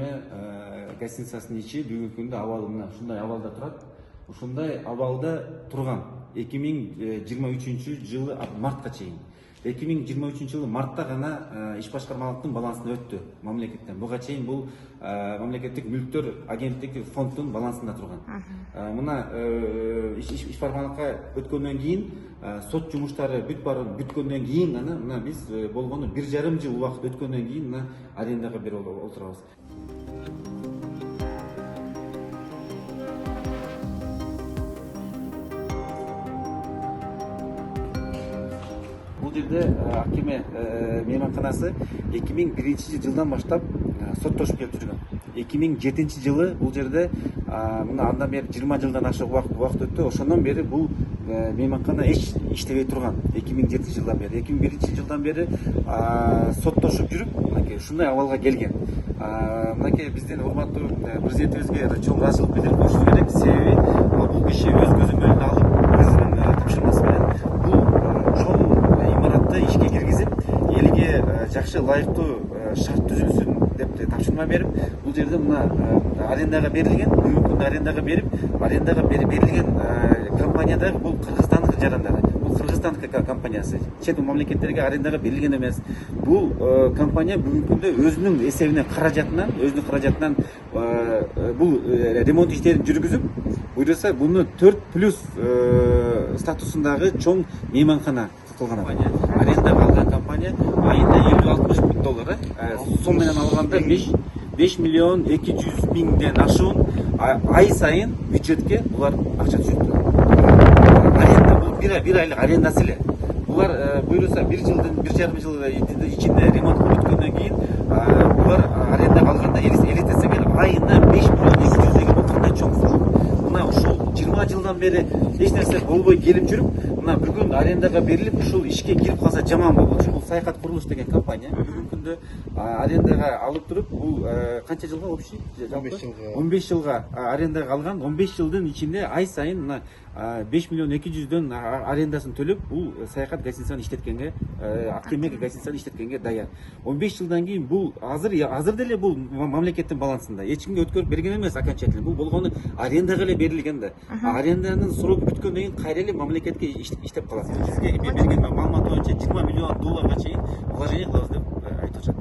Акиме гостиницасынын ичи бүгүнкү күндө абалы мына ушундай абалда турат. Ушундай абалда турган 2023 жылы мартка чейин. 2023 жылы мартта гана иш башкармалыктын балансына өттү мамлекеттен. Буга чейин бул мамлекеттик мүлктөр агенттик фонддун балансында турган. Мына иш башкармалыкка өткөндөн кийин сот жумуштары бүткөндөн кийин гана мына биз болгону 1,5 жыл убакыт өткөндөн кийин мына арендага берип отурабыз. Бул жерде Акиме мейманканасы 2001 жылдан баштап соттошуп келип жүргөн. 2007 жылы бул жерде мына андан бери 20 жылдан ашык убакыт өттү. Ошондон бери бул мейманкана иштебей турган. 2007 жылдан бери, 2001 жылдан бери соттошуп жүрүп, мынакей ушундай абалга келген. Мынакей биздин урматтуу президентибизге чоң ыраазычылык билдирип коюшубуз керек. Себеби бул киши өз көзөмөлүнө алып, өзүнүн тапшырмасы менен бул чоң имаратты ишке киргизип, элге жакшы ылайыктуу шарт түзүлсүн деп тапшырма берип, бул жерде мына арендага берилген, бүгүнкү күндө арендага берилген компания да бул Кыргызстандын жарандары. Бул Кыргызстандын компаниясы. Чет мамлекеттерге арендага берилген эмес. Бул компания бүгүнкү күндө өзүнүн эсебинен каражатынан бул ремонт иштерин жүргүзүп, буйруса буну 4+ статусундагы чоң мейманкана кылган арендага алган компания айында $50-60 миң, сом менен алганда 5,2 миллион ашуун ай сайын бюджетке булар акча түшүп турат. Аренда бул бир айлык арендасы эле. Булар буйруса 1,5 жыл ичинде ремонт бүткөндөн кийин булар арендага алганда элестетсеңер айында 5,2 деген бул кандай чоң сум. Мына ушул 20 жылдан бери эч нерсе болбой келип жүрүп, мына бүгүн арендага берилип, ушул ишке кирип калса жаман болот. Бул Саякат курулуш деген компания бүгүнкү күндө арендага алып туруп, бул канча жылга общий? 15 жылга арендага алган. 15 жылдын ичинде ай сайын мына 5,2 миллион арендасын төлөп, бул Саякат гостиницаны иштеткенге, Акиме гостиницаны иштеткенге даяр. 15 жылдан кийин бул азыр деле бул мамлекеттин балансында. Эч кимге өткөрүп берген эмес окончательно. Бул болгону арендага эле берилген да. Аренданын сроку бүткөндөн кийин кайра эле мамлекетке иштеп калат. Бизге берген маалымат боюнча $20 миллион чейин вложение кылабыз деп айтышат.